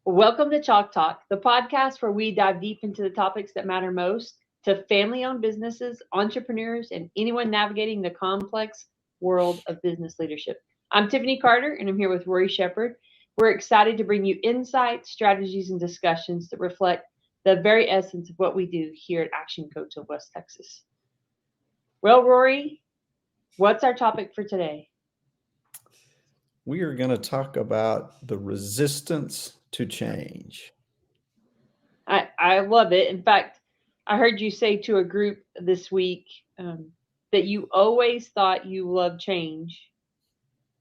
Welcome to Chalk Talk, the podcast where we dive deep into the topics that matter most to family owned businesses, entrepreneurs, and anyone navigating the complex world of business leadership. I'm Tiffany Carter, and I'm here with Rory Sheppard. We're excited to bring you insights, strategies, and discussions that reflect the very essence of what we do here at Action Coach of West Texas. Well, Rory, what's our topic for today? We are going to talk about the resistance to change. I love it. In fact, I heard you say to a group this week that you always thought you loved change,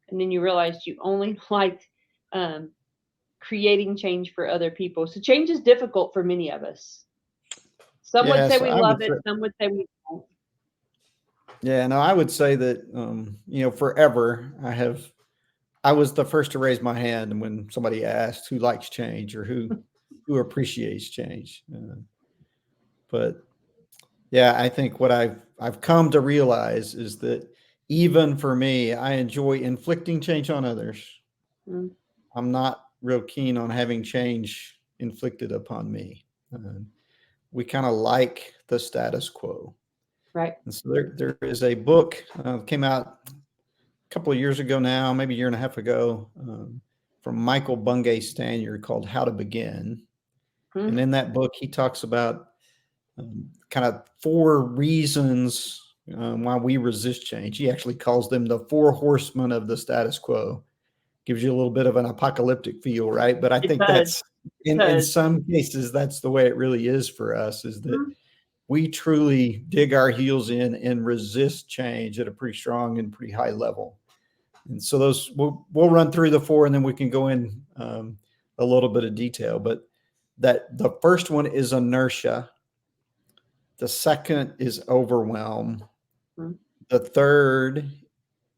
and then you realized you only liked creating change for other people. So change is difficult for many of us. Some would say Yes, we I love would it. say, Some would say we don't. yeah, no, I would say that, forever I was the first to raise my hand when somebody asked who likes change or who appreciates change. But yeah, I think what I've come to realize is that even for me, I enjoy inflicting change on others. Mm, I'm not real keen on having change inflicted upon me. Uh, we kind of like the status quo. right. And so there is a book came out a couple of years ago now, maybe a year and a half ago, from MichaelBungay Stanier called How to Begin. And Mm, in that book, he talks about kind of four reasons why we resist change. He actually calls them the four horsemen of the status quo. Gives you a little bit of an apocalyptic feel, right? But I it think does. that's It in does. some cases that's the way it really is for us. Is that Mm, we truly dig our heels in and resist change at a pretty strong and pretty high level. And so those we'll run through the four, and then we can go in a little bit of detail. But that the first one is inertia. The second is overwhelm. mm, The third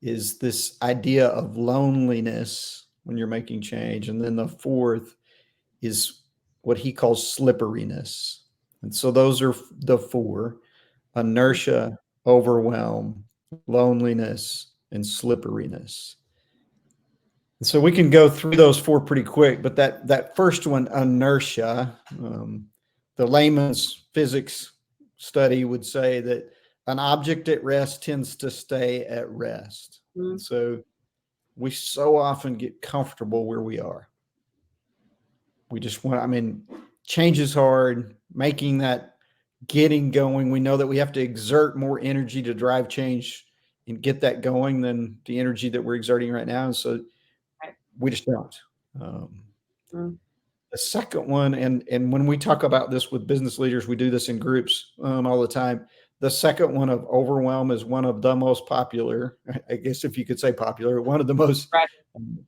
is this idea of loneliness when you're making change, and then the fourth is what he calls slipperiness. And so those are the four: mm. inertia, overwhelm, loneliness, and slipperiness. And so we can go through those four pretty quick, but that first one, inertia, the layman's physics study would say that an object at rest tends to stay at rest. And Mm. so we so often get comfortable where we are. We just want, I mean, change is hard, making that getting going. We know that we have to exert more energy to drive change and get that going than the energy that we're exerting right now. And so Right. we just don't. Um, Mm. the second one, and when we talk about this with business leaders, we do this in groups all the time. The second one of overwhelm is one of the most popular, I guess if you could say popular, one of the most, Right. um,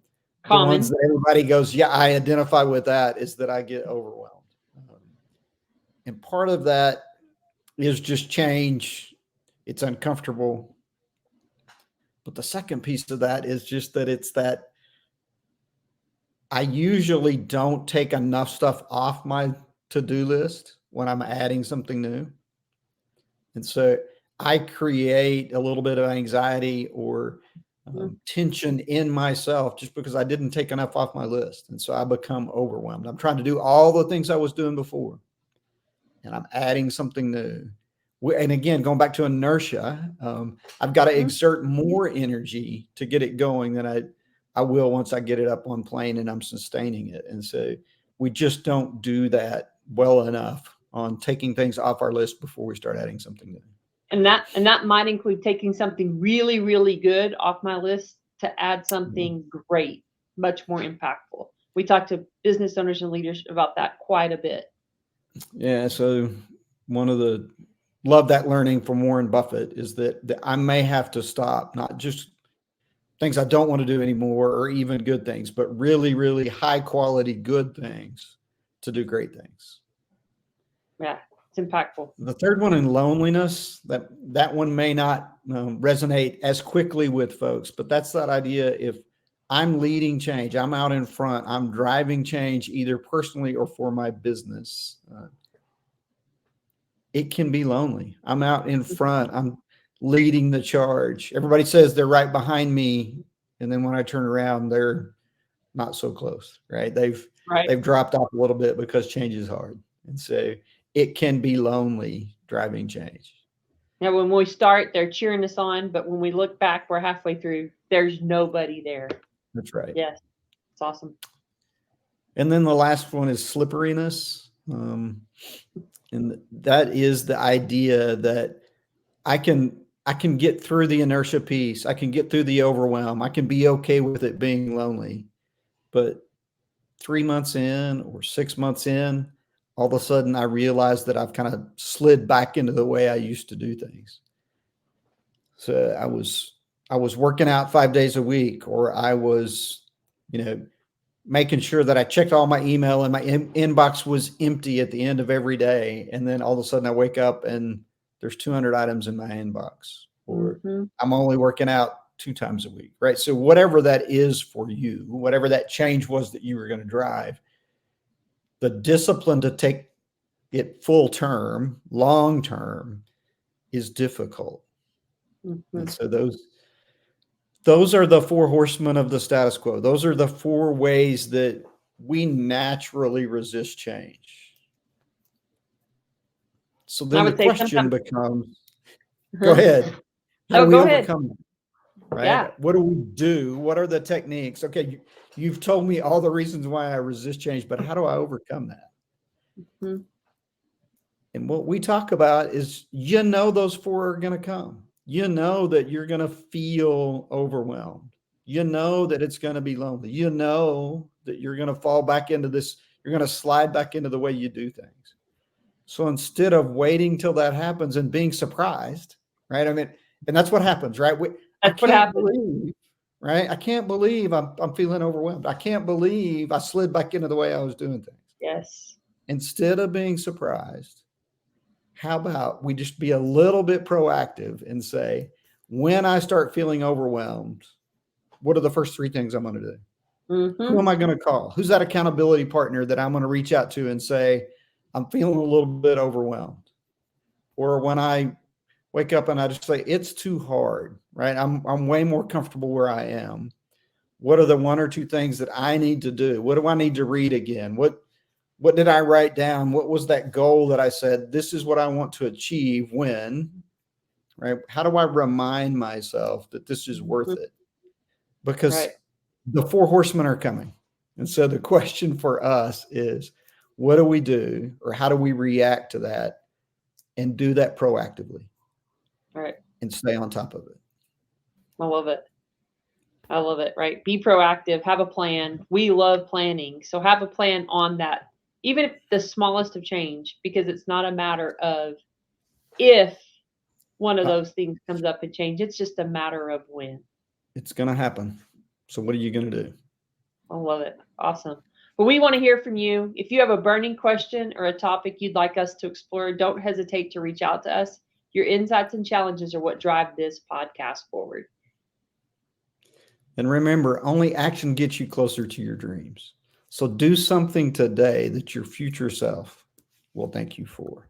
the ones Common. that everybody goes, yeah, I identify with that, is that I get overwhelmed. Um, and part of that is just change. It's uncomfortable. But the second piece of that is just that it's that I usually don't take enough stuff off my to-do list when I'm adding something new. And so I create a little bit of anxiety or Mm. tension in myself just because I didn't take enough off my list. And so I become overwhelmed. I'm trying to do all the things I was doing before, and I'm adding something new. And again, going back to inertia, I've got to Mm. exert more energy to get it going than I will once I get it up on plane and I'm sustaining it. And so we just don't do that well enough on taking things off our list before we start adding something new. And that might include taking something really, really good off my list to add Yeah. something great, much more impactful. We talk to business owners and leaders about that quite a bit. Yeah. So one of the love that learning from Warren Buffett is that I may have to stop, not just things I don't want to do anymore or even good things, but really, really high quality good things to do great things. Yeah, it's impactful. The third one in loneliness, that one may not resonate as quickly with folks, but that's that idea. If I'm leading change, I'm out in front, I'm driving change either personally or for my business. It can be lonely. I'm out in front, I'm leading the charge. Everybody says they're right behind me, and then when I turn around, they're not so close, right? Right. They've dropped off a little bit because change is hard. And so it can be lonely driving change. Now, when we start, they're cheering us on, but when we look back, we're halfway through. There's nobody there. That's right. Yes, it's awesome. And then the last one is slipperiness. And that is the idea that I can get through the inertia piece. I can get through the overwhelm. I can be okay with it being lonely. But 3 months in or 6 months in, all of a sudden I realized that I've kind of slid back into the way I used to do things. So I was working out 5 days a week, or I was, making sure that I checked all my email and my inbox was empty at the end of every day. And then all of a sudden I wake up and there's 200 items in my inbox, or I'm only working out 2 times a week, right? So whatever that is for you, whatever that change was that you were going to drive, the discipline to take it full term, long term, is difficult. And so those are the 4 horsemen of the status quo. Those are the 4 ways that we naturally resist change. So then the question becomes, go ahead. How do we overcome that? Right? Yeah. What do we do? What are the techniques? Okay, you've told me all the reasons why I resist change, but how do I overcome that? And what we talk about is, those 4 are going to come. That you're going to feel overwhelmed. That it's going to be lonely. That you're going to fall back into this. You're going to slide back into the way you do things. So instead of waiting till that happens and being surprised, right? I mean, and that's what happens, right? I can't believe I'm feeling overwhelmed. I can't believe I slid back into the way I was doing things. Yes. Instead of being surprised, how about we just be a little bit proactive and say, when I start feeling overwhelmed, what are the first 3 things I'm going to do? Who am I going to call? Who's that accountability partner that I'm going to reach out to and say, I'm feeling a little bit overwhelmed? Or when I wake up and I just say, it's too hard, right? I'm way more comfortable where I am. What are the 1 or 2 things that I need to do? What do I need to read again? What did I write down? What was that goal that I said, this is what I want to achieve when, right? How do I remind myself that this is worth it? Because the 4 horsemen are coming. And so the question for us is, what do we do, or how do we react to that and do that proactively? Right. And stay on top of it. I love it. Right. Be proactive. Have a plan. We love planning. So have a plan on that, even if the smallest of change, because it's not a matter of if one of those things comes up and change. It's just a matter of when. It's going to happen. So what are you going to do? I love it. Awesome. Well, we want to hear from you. If you have a burning question or a topic you'd like us to explore, don't hesitate to reach out to us. Your insights and challenges are what drive this podcast forward. And remember, only action gets you closer to your dreams. So do something today that your future self will thank you for.